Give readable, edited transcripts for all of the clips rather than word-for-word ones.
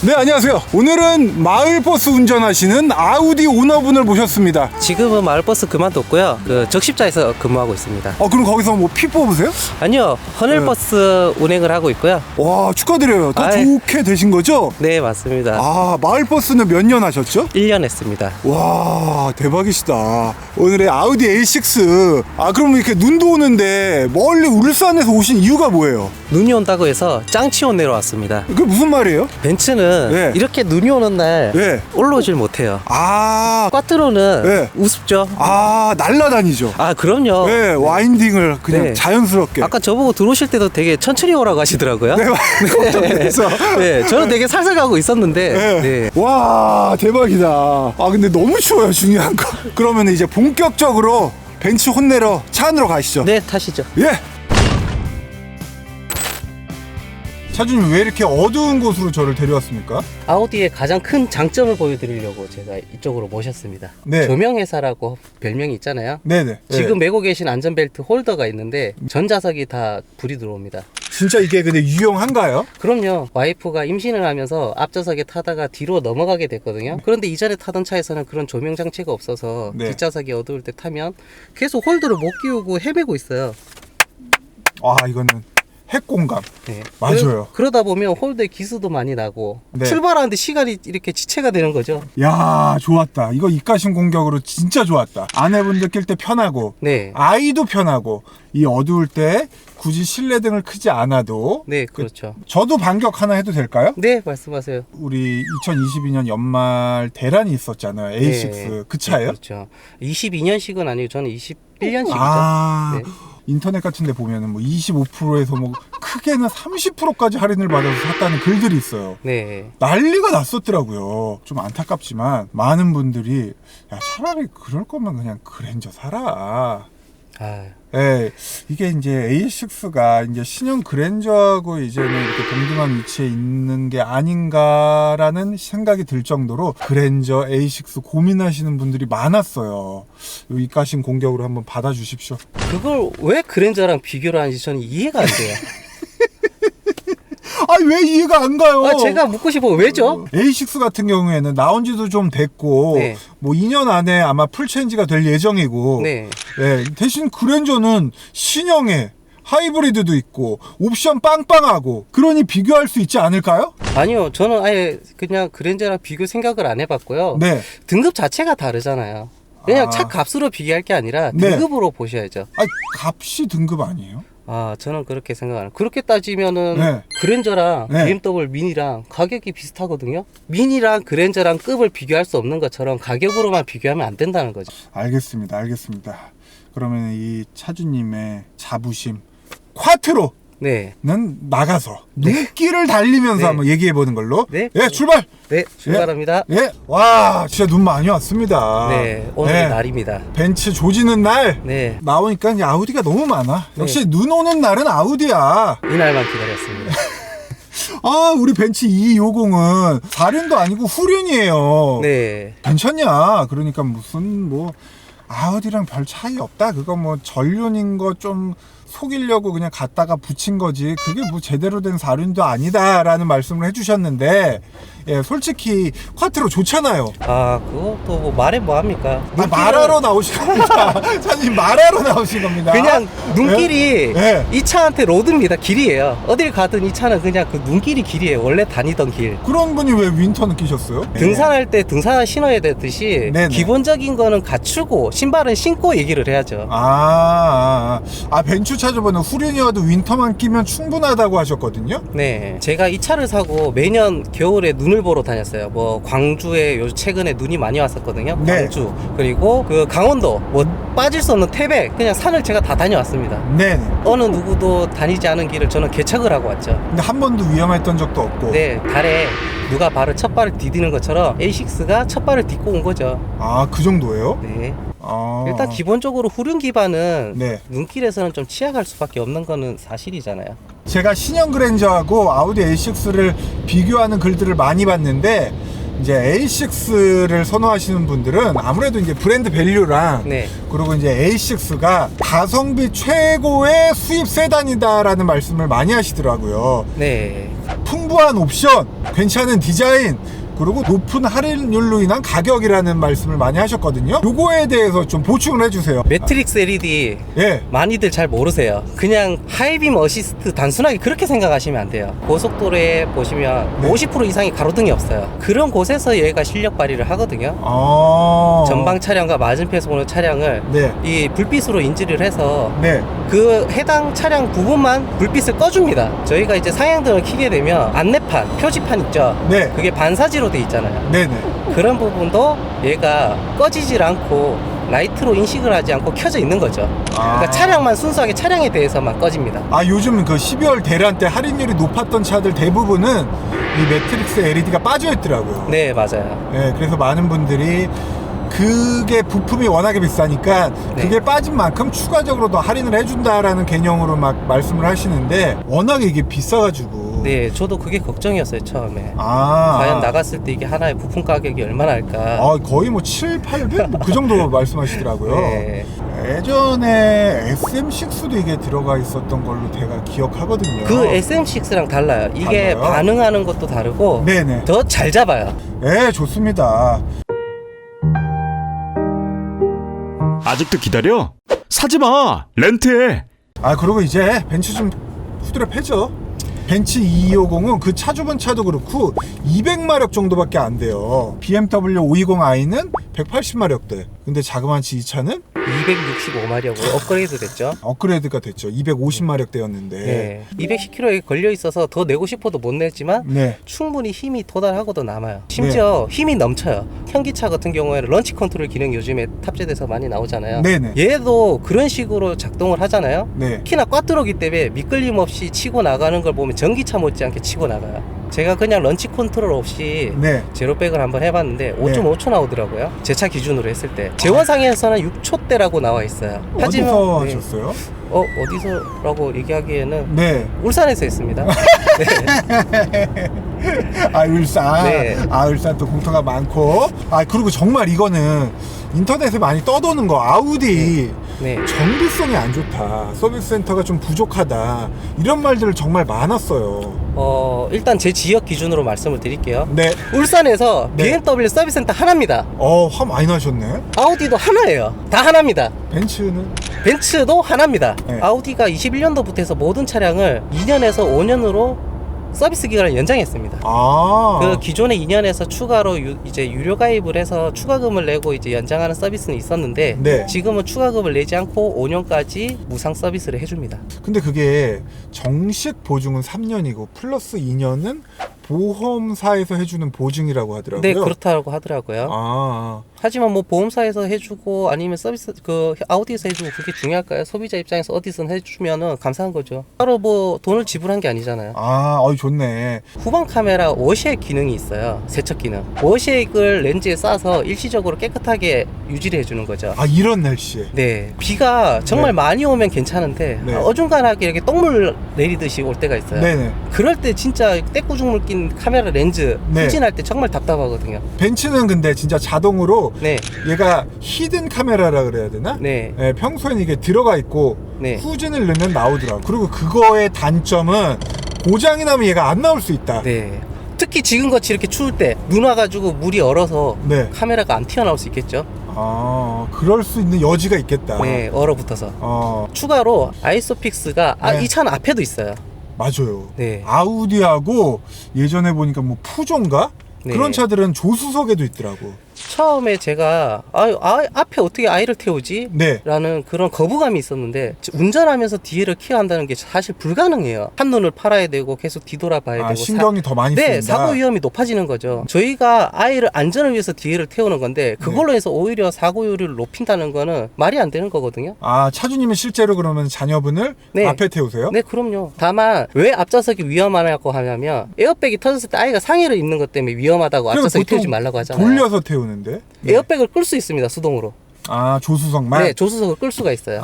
네, 안녕하세요. 오늘은 마을버스 운전하시는 아우디 오너분을 모셨습니다. 지금은 마을버스 그만뒀고요. 그 적십자에서 근무하고 있습니다. 그럼 거기서 뭐 피 뽑으세요? 아니요, 하늘버스 운행을 하고 있고요. 와, 축하드려요. 더 좋게 되신 거죠? 네, 맞습니다. 마을버스는 몇 년 하셨죠? 1년 했습니다. 와, 대박이시다. 오늘의 아우디 A6. 그럼 이렇게 눈도 오는데 멀리 울산에서 오신 이유가 뭐예요? 눈이 온다고 해서 짱치온 내려왔습니다. 그게 무슨 말이에요? 벤츠는 네. 이렇게 눈이 오는 날 네. 올라오질 못해요. 꽈트로는 네. 우습죠. 날라다니죠. 그럼요. 네, 와인딩을 그냥 네. 자연스럽게. 아까 저보고 들어오실 때도 되게 천천히 오라고 하시더라고요. 네, 걱정돼서. 네, 저는 되게 살살 가고 있었는데. 네. 네. 와, 대박이다. 근데 너무 추워요, 중요한 거. 그러면 이제 본격적으로 벤츠 혼내러 차 안으로 가시죠. 네, 타시죠. 예. 차주님, 왜 이렇게 어두운 곳으로 저를 데려왔습니까? 아우디의 가장 큰 장점을 보여드리려고 제가 이쪽으로 모셨습니다. 네. 조명회사라고 별명이 있잖아요. 네네. 지금 메고 계신 안전벨트 홀더가 있는데 전 좌석이 다 불이 들어옵니다. 진짜 이게 근데 유용한가요? 그럼요. 와이프가 임신을 하면서 앞좌석에 타다가 뒤로 넘어가게 됐거든요. 그런데 이전에 타던 차에서는 그런 조명 장치가 없어서 네. 뒷좌석이 어두울 때 타면 계속 홀더를 못 끼우고 헤매고 있어요. 이거는 핵공감. 네. 맞아요. 그러다 보면 홀더에 기스도 많이 나고 네. 출발하는데 시간이 이렇게 지체가 되는 거죠. 야, 좋았다. 이거 입가심 공격으로 진짜 좋았다. 아내분들 낄 때 편하고, 네. 아이도 편하고, 이 어두울 때 굳이 실내등을 크지 않아도. 네, 그렇죠. 저도 반격 하나 해도 될까요? 네, 말씀하세요. 우리 2022년 연말 대란이 있었잖아요. A6. 네. 그 차예요? 네, 그렇죠. 22년식은 아니고 저는 21년식이죠. 네. 인터넷 같은 데 보면은 뭐 25%에서 뭐 크게는 30%까지 할인을 받아서 샀다는 글들이 있어요. 네. 난리가 났었더라고요. 좀 안타깝지만 많은 분들이 차라리 그럴 거면 그냥 그랜저 사라. 이게 이제 A6가 이제 신형 그랜저하고 이제는 이렇게 동등한 위치에 있는 게 아닌가라는 생각이 들 정도로 그랜저 A6 고민하시는 분들이 많았어요. 이 입가심 공격으로 한번 받아주십시오. 그걸 왜 그랜저랑 비교를 하는지 저는 이해가 안 돼요. 왜 이해가 안 가요? 제가 묻고 싶어. 왜죠? A6 같은 경우에는 나온 지도 좀 됐고, 네. 뭐 2년 안에 아마 풀체인지가 될 예정이고, 네. 대신 그랜저는 신형에 하이브리드도 있고, 옵션 빵빵하고, 그러니 비교할 수 있지 않을까요? 아니요. 저는 아예 그냥 그랜저랑 비교 생각을 안 해봤고요. 네. 등급 자체가 다르잖아요. 그냥 차 값으로 비교할 게 아니라 네. 등급으로 보셔야죠. 값이 등급 아니에요? 저는 그렇게 생각 안 해요. 그렇게 따지면은 네. 그랜저랑 네. BMW 미니랑 가격이 비슷하거든요. 미니랑 그랜저랑 급을 비교할 수 없는 것처럼 가격으로만 비교하면 안 된다는 거죠. 알겠습니다. 그러면 이 차주님의 자부심, 콰트로! 네. 는 나가서 눈길을 달리면서 네. 한번 얘기해 보는 걸로. 네. 출발. 네, 출발합니다. 와, 진짜 눈 많이 왔습니다. 네, 오늘의 날입니다. 벤츠 조지는 날. 네, 나오니까 이제 아우디가 너무 많아. 네. 역시 눈 오는 날은 아우디야. 이날만 기다렸습니다. 우리 벤츠 250은 4륜도 아니고 후륜이에요. 네. 괜찮냐? 그러니까 무슨 뭐 아우디랑 별 차이 없다. 그거 뭐 전륜인 거 좀 속이려고 그냥 갖다가 붙인 거지. 그게 뭐 제대로 된 4륜도 아니다라는 말씀을 해주셨는데, 솔직히 콰트로 좋잖아요. 그것도 뭐 말해 뭐합니까? 말하러 나오신 겁니다. 사장님, 말하러 나오신 겁니다. 그냥 눈길이 네. 이 차한테 로드입니다. 길이에요. 어딜 가든 이 차는 그냥 그 눈길이 길이에요. 원래 다니던 길. 그런 분이 왜 윈터는 끼셨어요? 등산할 때 등산화 신어야 되듯이 네네. 기본적인 거는 갖추고 신발은 신고 얘기를 해야죠. 벤츠 차 저번에 후륜이어도 윈터만 끼면 충분하다고 하셨거든요. 네, 제가 이 차를 사고 매년 겨울에 눈을 보러 다녔어요. 뭐 광주에 최근에 눈이 많이 왔었거든요. 네. 광주 그리고 그 강원도 뭐 빠질 수 없는 태백 그냥 산을 제가 다 다녀왔습니다. 네. 어느 누구도 다니지 않은 길을 저는 개척을 하고 왔죠. 근데 한 번도 위험했던 적도 없고. 네, 달에 누가 첫 발을 디디는 것처럼 A6가 첫 발을 딛고 온 거죠. 그 정도예요? 네. 일단 기본적으로 후륜 기반은 네. 눈길에서는 좀 취약할 수밖에 없는 거는 사실이잖아요. 제가 신형 그랜저하고 아우디 A6를 비교하는 글들을 많이 봤는데, 이제 A6를 선호하시는 분들은 아무래도 이제 브랜드 밸류랑 네. 그리고 이제 A6가 가성비 최고의 수입 세단이다라는 말씀을 많이 하시더라고요. 네. 풍부한 옵션, 괜찮은 디자인, 그리고 높은 할인율로 인한 가격이라는 말씀을 많이 하셨거든요. 요거에 대해서 좀 보충을 해주세요. 매트릭스 LED 예. 많이들 잘 모르세요. 그냥 하이빔 어시스트 단순하게 그렇게 생각하시면 안 돼요. 고속도로에 보시면 네. 50% 이상의 가로등이 없어요. 그런 곳에서 얘가 실력 발휘를 하거든요. 전방 차량과 맞은편에서 오는 차량을 네. 이 불빛으로 인지를 해서 네. 그 해당 차량 부분만 불빛을 꺼줍니다. 저희가 이제 상향등을 켜게 되면 안내판, 표지판 있죠? 네. 그게 반사지로 돼 있잖아요. 네네. 그런 부분도 얘가 꺼지질 않고 라이트로 인식을 하지 않고 켜져 있는 거죠. 그러니까 차량만 순수하게 차량에 대해서만 꺼집니다. 요즘 그 12월 대란 때 할인율이 높았던 차들 대부분은 이 매트릭스 LED가 빠져 있더라고요. 네, 맞아요. 네, 그래서 많은 분들이 그게 부품이 워낙에 비싸니까 네. 그게 빠진 만큼 추가적으로 더 할인을 해준다라는 개념으로 막 말씀을 하시는데 워낙에 이게 비싸가지고. 네, 저도 그게 걱정이었어요, 처음에. 과연 나갔을 때 이게 하나의 부품 가격이 얼마나 할까. 거의 뭐 7, 800? 뭐 그 정도 말씀하시더라고요. 네. 예전에 SM6도 이게 들어가 있었던 걸로 제가 기억하거든요. 그 SM6랑 달라요. 이게 달라요? 반응하는 것도 다르고 네네. 더 잘 잡아요. 네, 좋습니다. 아직도 기다려? 사지마! 렌트해! 그리고 이제 벤츠 좀 후드려 패죠. 벤츠 2250은 그 차주분 차도 그렇고 200마력 정도밖에 안 돼요. BMW 520i는 180마력대. 근데 자그마치 이 차는 265마력으로 업그레이드 됐죠. 업그레이드가 됐죠. 250마력대였는데. 네. 210km에 걸려 있어서 더 내고 싶어도 못 내지만 네. 충분히 힘이 도달하고도 남아요. 심지어 힘이 넘쳐요. 현기차 같은 경우에는 런치 컨트롤 기능이 요즘에 탑재돼서 많이 나오잖아요. 네네. 얘도 그런 식으로 작동을 하잖아요. 네. 특히나 꽈뚜로기 때문에 미끌림 없이 치고 나가는 걸 보면 전기차 못지않게 치고 나가요. 제가 그냥 런치 컨트롤 없이 네. 제로백을 한번 해봤는데 5.5초 나오더라고요. 제 차 기준으로 했을 때. 제원상에서는 6초대라고 나와 있어요. 어디서 네. 하셨어요? 어디서라고 얘기하기에는 네. 울산에서 했습니다. 네. 울산. 네. 울산 또 공터가 많고. 그리고 정말 이거는 인터넷에 많이 떠도는 거. 아우디. 네. 정비성이 안 좋다. 서비스 센터가 좀 부족하다. 이런 말들 정말 많았어요. 일단 제 지역 기준으로 말씀을 드릴게요. 네. 울산에서 네. BMW 서비스 센터 하나입니다. 화 많이 나셨네. 아우디도 하나예요. 다 하나입니다. 벤츠는? 벤츠도 하나입니다. 네. 아우디가 21년도부터 해서 모든 차량을 2년에서 5년으로 서비스 기간을 연장했습니다. 그 기존에 2년에서 추가로 이제 유료 가입을 해서 추가금을 내고 이제 연장하는 서비스는 있었는데 네. 지금은 추가금을 내지 않고 5년까지 무상 서비스를 해줍니다. 근데 그게 정식 보증은 3년이고 플러스 2년은 보험사에서 해주는 보증이라고 하더라고요. 네, 그렇다고 하더라고요. 하지만 뭐 보험사에서 해주고 아니면 서비스 아우디에서 해주고 그게 중요할까요? 소비자 입장에서 어디선 해주면은 감사한 거죠. 따로 뭐 돈을 지불한 게 아니잖아요. 좋네. 후방 카메라 워쉐액 기능이 있어요. 세척 기능. 워쉐액을 렌즈에 싸서 일시적으로 깨끗하게 유지를 해주는 거죠. 이런 날씨에. 네. 비가 정말 네. 많이 오면 괜찮은데 네. 어중간하게 이렇게 똥물 내리듯이 올 때가 있어요. 네네. 그럴 때 진짜 떼꾸죽물 낀 카메라 렌즈 네. 후진할 때 정말 답답하거든요. 벤츠는 근데 진짜 자동으로 네. 얘가 히든 카메라라 그래야 되나? 네. 평소에는 이게 들어가 있고 네. 후진을 넣으면 나오더라고. 그리고 그거의 단점은 고장이 나면 얘가 안 나올 수 있다. 네. 특히 지금같이 이렇게 추울 때 눈 와가지고 물이 얼어서 네. 카메라가 안 튀어나올 수 있겠죠. 그럴 수 있는 여지가 있겠다. 네, 얼어붙어서. 네. 추가로 아이소픽스가 네. 이 차는 앞에도 있어요. 맞아요. 네. 아우디하고 예전에 보니까 뭐 푸조인가? 네. 그런 차들은 조수석에도 있더라고. 처음에 제가 앞에 어떻게 아이를 태우지? 네. 라는 그런 거부감이 있었는데 운전하면서 뒤를 케어한다는 게 사실 불가능해요. 한눈을 팔아야 되고 계속 뒤돌아봐야 되고 신경이 더 많이 네, 쓰인다. 사고 위험이 높아지는 거죠. 저희가 아이를 안전을 위해서 뒤를 태우는 건데 그걸로 해서 오히려 사고율을 높인다는 거는 말이 안 되는 거거든요. 차주님은 실제로 그러면 자녀분을 네. 앞에 태우세요? 네, 그럼요. 다만 왜 앞좌석이 위험하냐고 하냐면 에어백이 터졌을 때 아이가 상의를 입는 것 때문에 위험하다고 앞좌석에 태우지 말라고 하잖아요. 돌려서 태우는데? 네. 에어백을 끌 수 있습니다, 수동으로. 조수석만? 네, 조수석을 끌 수가 있어요.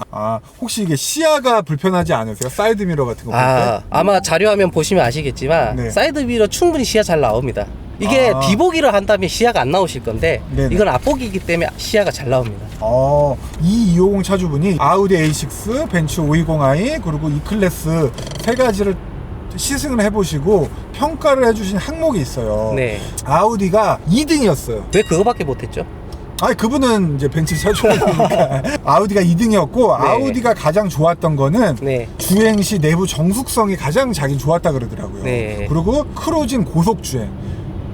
혹시 이게 시야가 불편하지 않으세요? 사이드미러 같은 거 볼 때? 아마 자료화면 보시면 아시겠지만 네. 사이드미러 충분히 시야 잘 나옵니다. 이게 뒤보기를 한다면 시야가 안 나오실 건데 네네. 이건 앞보기이기 때문에 시야가 잘 나옵니다. 이 250 차주분이 아우디 A6, 벤츠 520i 그리고 E클래스 세 가지를 시승을 해보시고 평가를 해주신 항목이 있어요. 네. 아우디가 2등이었어요. 왜 그거밖에 못했죠? 아니 그분은 이제 벤츠 차주니까 아우디가 2등이었고 네. 아우디가 가장 좋았던 거는 네. 주행 시 내부 정숙성이 가장 자기 좋았다 그러더라고요. 네. 그리고 크루징 고속 주행.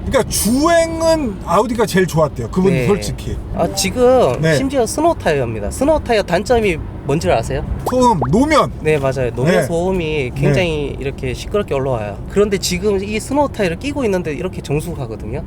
그러니까 주행은 아우디가 제일 좋았대요. 그분이 네. 솔직히. 지금 네. 심지어 스노우 타이어입니다. 스노우 타이어 단점이 뭔지 아세요? 소음, 노면. 네, 맞아요. 노면 네. 소음이 굉장히 이렇게 시끄럽게 올라와요. 그런데 지금 이 스노우 타이어를 끼고 있는데 이렇게 정숙하거든요.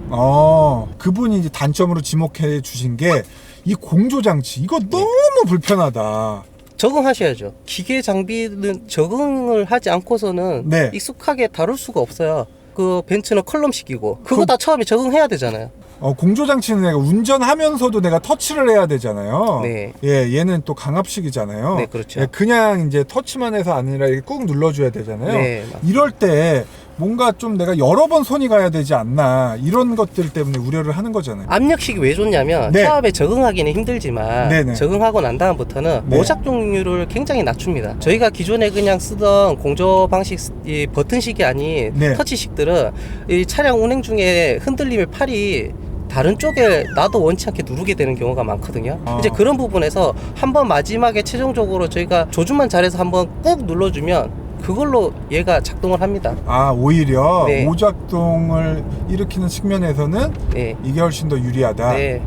그분이 이제 단점으로 지목해 주신 게 이 공조 장치. 이거 너무 불편하다. 적응하셔야죠. 기계 장비는 적응을 하지 않고서는 네. 익숙하게 다룰 수가 없어요. 그 벤츠는 컬럼식이고 그거 다 처음에 적응해야 되잖아요. 공조 장치는 내가 운전하면서도 내가 터치를 해야 되잖아요. 네. 예, 얘는 또 강압식이잖아요. 네, 그렇죠. 예, 그냥 이제 터치만 해서 아니라 이렇게 꾹 눌러줘야 되잖아요. 네, 맞습니다. 이럴 때 뭔가 좀 내가 여러 번 손이 가야 되지 않나 이런 것들 때문에 우려를 하는 거잖아요. 압력식이 왜 좋냐면 네. 처음에 적응하기는 힘들지만 네네. 적응하고 난 다음부터는 네. 모작 종류를 굉장히 낮춥니다. 저희가 기존에 그냥 쓰던 공조 방식 이 버튼식이 아닌 네. 터치식들은 이 차량 운행 중에 흔들림의 팔이 다른 쪽에 나도 원치 않게 누르게 되는 경우가 많거든요. 이제 그런 부분에서 한번 마지막에 최종적으로 저희가 조준만 잘해서 한번 꾹 눌러주면 그걸로 얘가 작동을 합니다. 오히려 네. 오작동을 일으키는 측면에서는 네. 이게 훨씬 더 유리하다. 네.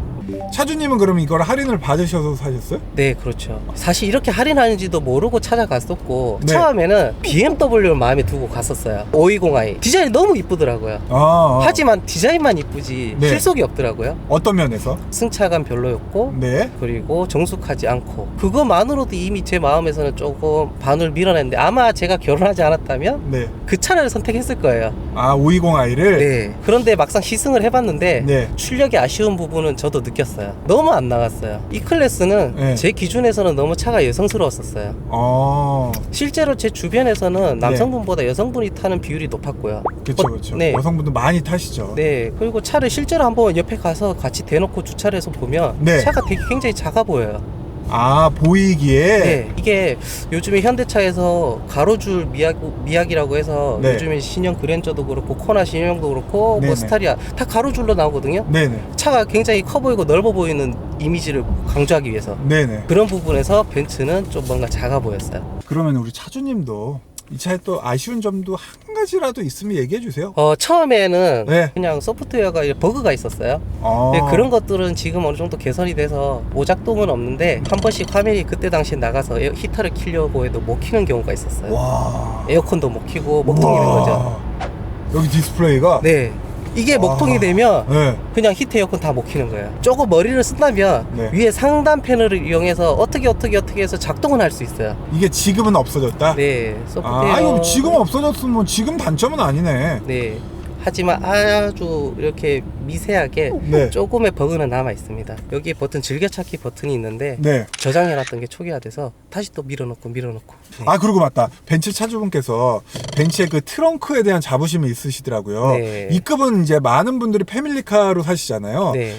차주님은 그럼 이걸 할인을 받으셔서 사셨어요? 네, 그렇죠. 사실 이렇게 할인하는지도 모르고 찾아갔었고 네. 처음에는 BMW를 마음에 두고 갔었어요. 520i 디자인이 너무 이쁘더라고요. 하지만 디자인만 이쁘지 네. 실속이 없더라고요. 어떤 면에서? 승차감 별로였고 네. 그리고 정숙하지 않고 그거만으로도 이미 제 마음에서는 조금 반을 밀어냈는데 아마 제가 결혼하지 않았다면 네. 그 차를 선택했을 거예요. 520i를? 네. 그런데 막상 시승을 해봤는데 네. 출력이 아쉬운 부분은 저도 느꼈어요. 너무 안 나갔어요. 이 클래스는 네. 제 기준에서는 너무 차가 여성스러웠었어요. 실제로 제 주변에서는 남성분보다 여성분이 타는 비율이 높았고요. 그렇죠. 네. 여성분들 많이 타시죠. 네. 그리고 차를 실제로 한번 옆에 가서 같이 대놓고 주차를 해서 보면 네. 차가 되게 굉장히 작아 보여요. 보이기에? 네. 이게 요즘에 현대차에서 가로줄 미학이라고 해서 네. 요즘에 신형 그랜저도 그렇고 코나 신형도 그렇고 네네. 뭐 스타리아 다 가로줄로 나오거든요. 네네. 차가 굉장히 커 보이고 넓어 보이는 이미지를 강조하기 위해서 네네. 그런 부분에서 벤츠는 좀 뭔가 작아 보였어요. 그러면 우리 차주님도 이 차에 또 아쉬운 점도 한 가지라도 있으면 얘기해 주세요. 처음에는 네. 그냥 소프트웨어가 버그가 있었어요. 아. 네, 그런 것들은 지금 어느 정도 개선이 돼서 오작동은 없는데 한 번씩 화면이 그때 당시에 나가서 히터를 키려고 해도 못 키는 경우가 있었어요. 와. 에어컨도 못 키고 먹통이 된 거죠. 여기 디스플레이가? 네. 이게 먹통이 되면 네. 그냥 히트 에어컨 다 못 키는 거예요. 조금 머리를 쓴다면 네. 위에 상단 패널을 이용해서 어떻게 해서 작동은 할 수 있어요. 이게 지금은 없어졌다? 네, 소프트웨어. 이거 지금 없어졌으면 지금 단점은 아니네. 네. 하지만 아주 이렇게 미세하게 네. 조금의 버그는 남아 있습니다. 여기 버튼 즐겨찾기 버튼이 있는데 네. 저장해놨던 게 초기화돼서 다시 또 밀어넣고. 네. 그리고 맞다. 벤츠 차주분께서 벤츠의 그 트렁크에 대한 자부심이 있으시더라고요. 네. 이 급은 이제 많은 분들이 패밀리카로 사시잖아요. 네.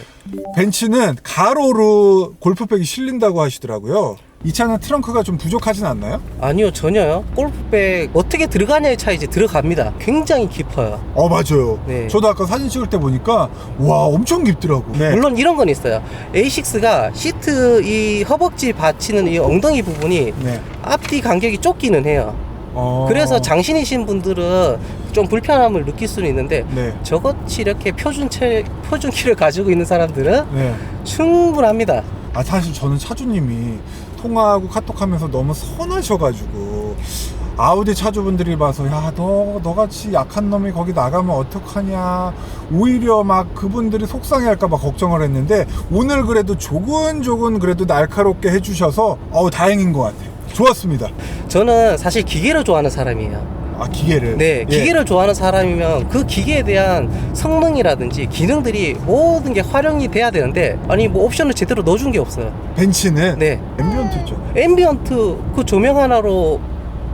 벤츠는 가로로 골프백이 실린다고 하시더라고요. 이 차는 트렁크가 좀 부족하진 않나요? 아니요, 전혀요. 골프백 어떻게 들어가냐의 차이지 들어갑니다. 굉장히 깊어요. 맞아요. 네. 저도 아까 사진 찍을 때 보니까 와 엄청 깊더라고. 네. 물론 이런 건 있어요. A6가 시트 이 허벅지 받치는 이 엉덩이 부분이 네. 앞뒤 간격이 좁기는 해요. 그래서 장신이신 분들은 좀 불편함을 느낄 수는 있는데 네. 저것이 이렇게 표준 키를 가지고 있는 사람들은 네. 충분합니다. 사실 저는 차주님이 통화하고 카톡하면서 너무 선하셔가지고 아우디 차주분들이 봐서 야 너같이 약한 놈이 거기 나가면 어떡하냐 오히려 막 그분들이 속상해할까봐 걱정을 했는데 오늘 그래도 조근조근 그래도 날카롭게 해주셔서 다행인 것 같아요. 좋았습니다. 저는 사실 기계를 좋아하는 사람이에요. 기계를? 네, 예. 기계를 좋아하는 사람이면 그 기계에 대한 성능이라든지 기능들이 모든 게 활용이 돼야 되는데 뭐 옵션을 제대로 넣어준 게 없어요. 벤츠는 네. 앰비언트 있죠. 앰비언트 그 조명 하나로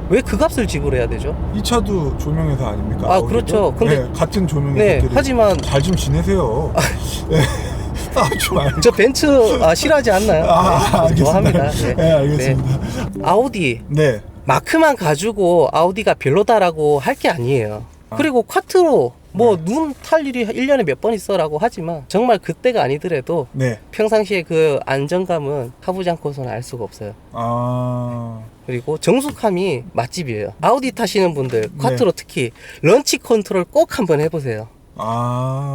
왜 그 값을 지불해야 되죠? 이 차도 조명회사 아닙니까? 그렇죠. 근데 같은 조명회사들이 하지만 잘 좀 지내세요. 싸우지 말고. 저 벤츠 싫어하지 않나요? 네, 알겠습니다. 좋아합니다. 네, 알겠습니다. 아우디 네. 마크만 가지고 아우디가 별로다라고 할 게 아니에요. 그리고 쿼트로 뭐 눈 탈 일이 1년에 몇 번 있어라고 하지만 정말 그때가 아니더라도 네. 평상시에 그 안정감은 타보지 않고서는 알 수가 없어요. 그리고 정숙함이 맛집이에요. 아우디 타시는 분들 쿼트로 특히 런치 컨트롤 꼭 한번 해보세요.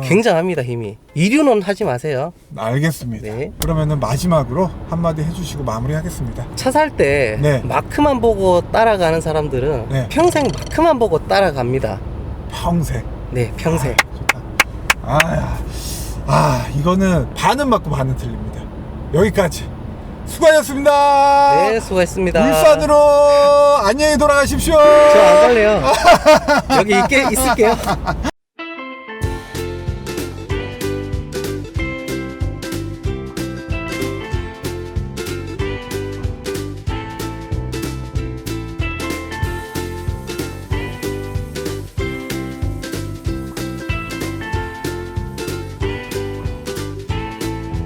굉장합니다. 힘이. 이륜은 하지 마세요. 알겠습니다. 네. 그러면은 마지막으로 한마디 해주시고 마무리하겠습니다. 차 살 때 네. 마크만 보고 따라가는 사람들은 네. 평생 마크만 보고 따라갑니다. 평생. 네, 평생. 좋다. 이거는 반은 맞고 반은 틀립니다. 여기까지. 수고하셨습니다. 네, 수고했습니다. 울산으로 안녕히 돌아가십시오. 저 안 갈래요. 여기 있을게요.